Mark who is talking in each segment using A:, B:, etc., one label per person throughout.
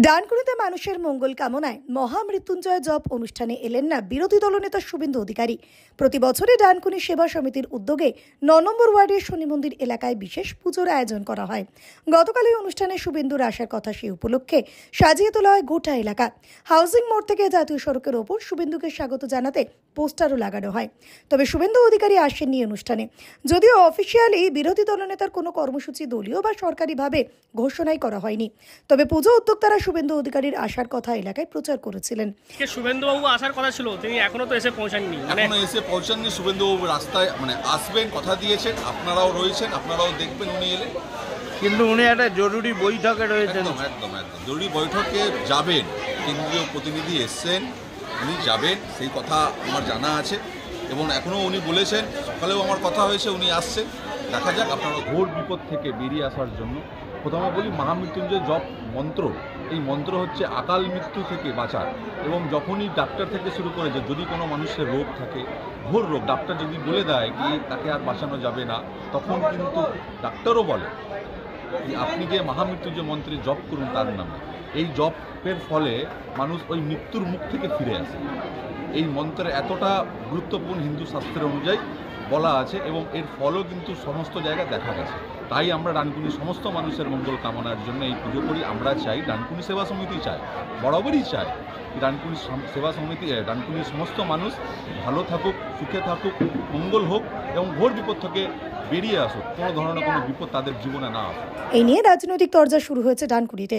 A: ডানকুনিতে মানুষের মঙ্গল কামনায় মহামৃত্যুঞ্জয় জপ অনুষ্ঠানে এলেন না বিরোধী দলনেতা শুভেন্দু অধিকারী। প্রতি বছরই ডানকুনি সেবা সমিতির উদ্যোগে ৯ নম্বর ওয়ার্ডের শনি মন্দির এলাকায় বিশেষ পুজোর আয়োজন করা হয়। গতকাল এই অনুষ্ঠানে শুভেন্দুর আসার কথা, সেই উপলক্ষে সাজিয়ে তোলা হয় গোটা এলাকা। হাউজিং মোড় থেকে জাতীয় সড়কের ওপর শুভেন্দুকে স্বাগত জানাতে পোস্টারও লাগানো হয়। তবে শুভেন্দু অধিকারী আসেননি অনুষ্ঠানে। যদিও অফিসিয়ালি বিরোধী দলনেতার কোনো কর্মসূচি দলীয় বা সরকারিভাবে ঘোষণাই করা হয়নি, তবে পুজো উদ্যোক্তারা শুভেন্দু অধিকারীর আসার কথা এলাকায় প্রচার করেছিলেন।
B: শুভেন্দু বাবু আসার কথা ছিল, তিনি এখনো তো এসে পৌঁছাননি।
C: শুভেন্দু বাবু রাস্তায় আসবেন, কথা দিয়েছেন, আপনারাও রয়েছেন, আপনারাও দেখবেন উনি এলে।
D: কিন্তু উনি একটা জরুরি বৈঠকে রয়েছেন।
C: একদম জরুরি বৈঠকে যাবেন, কেন্দ্রীয় প্রতিনিধি এসছেন, উনি যাবেন, সেই কথা আমার জানা আছে। এবং এখনও উনি বলেছেন, সকালেও আমার কথা হয়েছে, উনি আসছেন। দেখা যাক, আপনারা ঘোর বিপদ থেকে বেরিয়ে আসার জন্য প্রথমে বলি মহামৃত্যুঞ্জয় জপ মন্ত্র। এই মন্ত্র হচ্ছে আকাল মৃত্যু থেকে বাঁচার। এবং যখনই ডাক্তার থেকে শুরু করে যে যদি কোনো মানুষের রোগ থাকে, ঘোর রোগ, ডাক্তার যদি বলে দেয় কি তাকে আর বাঁচানো যাবে না, তখন কিন্তু ডাক্তারও বলে আপনি যে মহামৃত্যুঞ্জয় মন্ত্রে জপ করুন তার নামে। এই জপের ফলে মানুষ ওই মৃত্যুর মুখ থেকে ফিরে আসে। এই মন্ত্রের এতটা গুরুত্বপূর্ণ হিন্দু শাস্ত্রের অনুযায়ী বলা আছে এবং এর ফলও কিন্তু সমস্ত জায়গায় দেখা গেছে। তাই আমরা ডানকুনির সমস্ত মানুষের মঙ্গল কামনার জন্য এই পুজো করি। আমরা চাই, ডানকুনি সেবা সমিতি চাই, বরাবরই চাই ডানকুনি সেবা সমিতি, ডানকুনির সমস্ত মানুষ ভালো থাকুক, সুখে থাকুক, মঙ্গল হোক এবং ঘোর বিপদ থেকে বেরিয়ে আসুক, কোনো ধরনের কোনো বিপদ তাদের জীবনে না আসুক।
A: এই নিয়ে রাজনৈতিক তরজা শুরু হয়েছে ডানকুনিতে।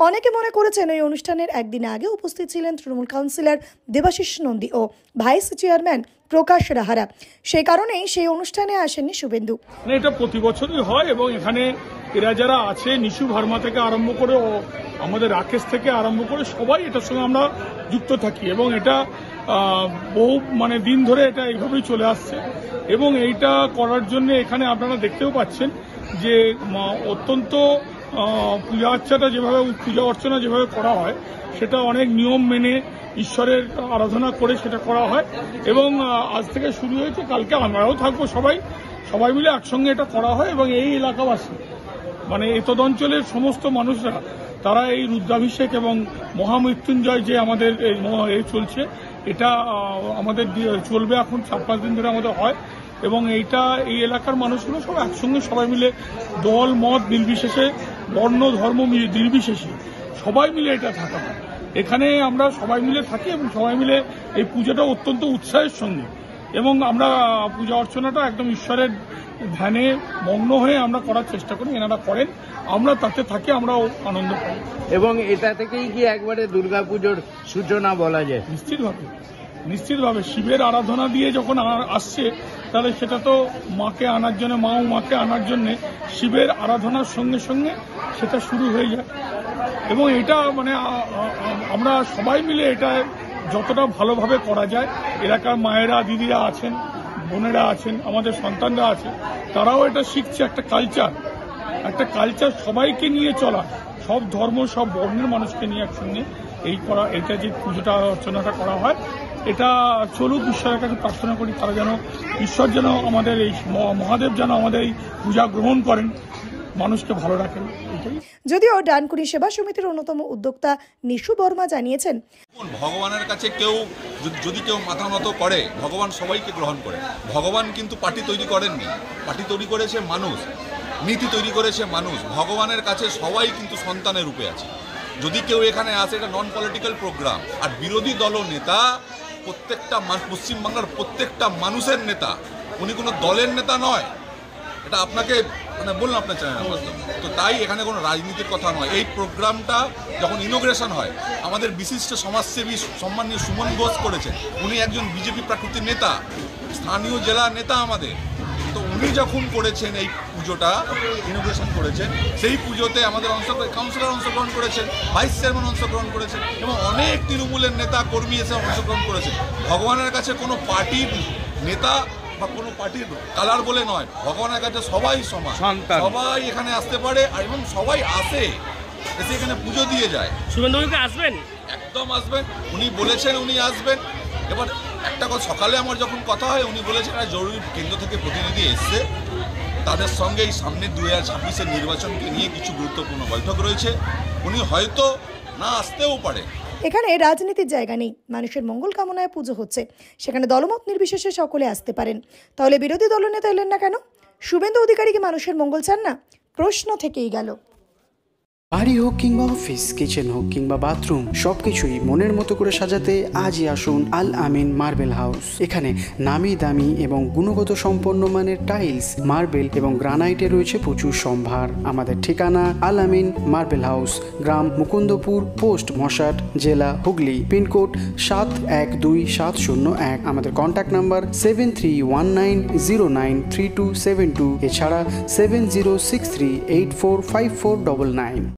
A: অনেকে মনে করেছেন এই অনুষ্ঠানের একদিন আগে উপস্থিত ছিলেন তৃণমূল কাউন্সিলর দেবাশিস নন্দী ও ভাইস চেয়ারম্যান প্রকাশ রাহারা। সেই কারণেই সেই অনুষ্ঠানে আসেননি শুভেন্দু।
E: এটা প্রতি বছরই হয় এবং এখানে এরা যারা আছে, নিশু ভার্মা থেকে আরম্ভ করে ও আমাদের রাকেশ থেকে আরম্ভ করে সবাই এটার সঙ্গে আমরা যুক্ত থাকি এবং এটা বহু দিন ধরে এটা এইভাবেই চলে আসছে। এবং এইটা করার জন্য এখানে আপনারা দেখতেও পাচ্ছেন যে অত্যন্ত পূজা অর্চনা যেভাবে করা হয়, সেটা অনেক নিয়ম মেনে ঈশ্বরের আরাধনা করে সেটা করা হয়। এবং আজ থেকে শুরু হয়েছে, কালকে আমরাও থাকবো, সবাই মিলে একসঙ্গে এটা করা হয়। এবং এই এলাকাবাসী এতদ অঞ্চলের সমস্ত মানুষরা তারা এই রুদ্রাভিষেক এবং মহামৃত্যুঞ্জয় যে আমাদের চলছে, এটা আমাদের চলবে এখন 4-5 দিন ধরে আমাদের হয়। এবং এইটা এই এলাকার মানুষগুলো সব একসঙ্গে সবাই মিলে দল মত নির্বিশেষে, বর্ণ ধর্ম নির্বিশেষে সবাই মিলে এটা থাকা হয়। এখানে আমরা সবাই মিলে থাকি এবং সবাই মিলে এই পুজোটা অত্যন্ত উৎসাহের সঙ্গে এবং আমরা পূজা অর্চনাটা একদম ঈশ্বরের ধ্যানে মগ্ন হয়ে আমরা করার চেষ্টা করি। এনারা করেন, আমরা তাতে থাকি, আমরাও আনন্দ পাই।
D: এবং এটা থেকেই কি একবারে দুর্গাপুজোর সূচনা বলা যায়?
E: নিশ্চিতভাবে শিবের আরাধনা দিয়ে যখন আসছে, তাহলে সেটা তো মাকে আনার জন্য, মা ও মাকে আনার জন্য শিবের আরাধনার সঙ্গে সঙ্গে সেটা শুরু হয়ে যায়। এবং এটা আমরা সবাই মিলে এটা যতটা ভালোভাবে করা যায়, এলাকার মায়েরা, দিদিরা আছেন, বোনেরা আছেন, আমাদের সন্তানরা আছে, তারাও এটা শিখছে। একটা কালচার সবাইকে নিয়ে চলা, সব ধর্ম, সব বর্ণের মানুষকে নিয়ে একসঙ্গে এটা যে পুজোটা অর্চনাটা করা হয়, এটা চলুক। ঈশ্বরের কাছে প্রার্থনা করি তারা যেন, ঈশ্বর যেন আমাদের এই মহাদেব যেন আমাদের এই পূজা গ্রহণ করেন, মানুষকে ভালো রাখেন।
A: যদিও ডানকুনি সেবা সমিতির অন্যতম উদ্যোক্তা নিশু বর্মা জানিয়েছেন,
C: ভগবানের কাছে যদি কেউ মাথা নত করে, ভগবান সবাইকে গ্রহণ করে। ভগবান কিন্তু পার্টি তৈরি করেননি, পার্টি তৈরি করেছে মানুষ, নীতি তৈরি করেছে মানুষ। ভগবানের কাছে সবাই কিন্তু সন্তানের রূপে আছে। যদি কেউ এখানে আসে, এটা নন পলিটিক্যাল প্রোগ্রাম। আর বিরোধী দল নেতা প্রত্যেকটা পশ্চিমবাংলার প্রত্যেকটা মানুষের নেতা, উনি কোনো দলের নেতা নয়। এটা আপনাকে বললাম আপনার চ্যানেল তো, তাই এখানে কোনো রাজনীতির কথা নয়। এই প্রোগ্রামটা যখন ইনোগ্রেশন হয়, আমাদের বিশিষ্ট সমাজসেবী সম্মানীয় সুমন ঘোষ করেছেন। উনি একজন বিজেপি প্রাকৃতিক নেতা, স্থানীয় জেলা নেতা আমাদের। তো উনি যখন করেছেন এই পুজোটা, ইনোগ্রেশন করেছেন, সেই পুজোতে আমাদের কাউন্সিলর অংশগ্রহণ করেছেন, ভাইস চেয়ারম্যান অংশগ্রহণ করেছেন এবং অনেক তৃণমূলের নেতা কর্মী এসে অংশগ্রহণ করেছেন। ভগবানের কাছে কোনো পার্টির নেতা বা কোনো পার্টির কালার বলে নয়, ভগবানের কাছে সবাই সমান, সবাই এখানে আসতে পারে এবং সবাই আসে, এসে এখানে পুজো দিয়ে যায়।
B: শুভেন্দু আসবেন?
C: একদম আসবেন, উনি বলেছেন উনি আসবেন। এবার একটা কথা, সকালে আমার যখন কথা হয়, উনি বলেছেন একটা জরুরি কেন্দ্র থেকে প্রতিনিধি এসছে, তাদের সঙ্গে এই সামনে 2026-এর নির্বাচনকে নিয়ে কিছু গুরুত্বপূর্ণ বৈঠক রয়েছে। উনি হয়তো না আসতেও পারে।
A: এখানে রাজনীতির জায়গা নেই, মানুষের মঙ্গল কামনায় পুজো হচ্ছে, সেখানে দলমত নির্বিশেষে সকলে আসতে পারেন। তাহলে বিরোধী দলনেতা এলেন না কেন? শুভেন্দু অধিকারী কি মানুষের মঙ্গল চান না? প্রশ্ন থেকেই গেল।
F: বাড়ি হোক কিংবা অফিস, কিচেন হোক কিংবা বাথরুম, সবকিছুই মনের মতো করে সাজাতে আজই আসুন আল আমিন মার্বেল হাউস। এখানে নামি দামি এবং গুণগত সম্পন্ন মানের টাইলস, মার্বেল এবং গ্রানাইটে রয়েছে প্রচুর সম্ভার। আমাদের ঠিকানা আল আমিন মার্বেল হাউস, গ্রাম মুকুন্দপুর, পোস্ট মশাট, জেলা হুগলি, পিনকোড 712701। আমাদের কন্ট্যাক্ট নাম্বার 7319093272, এছাড়া 7063845499।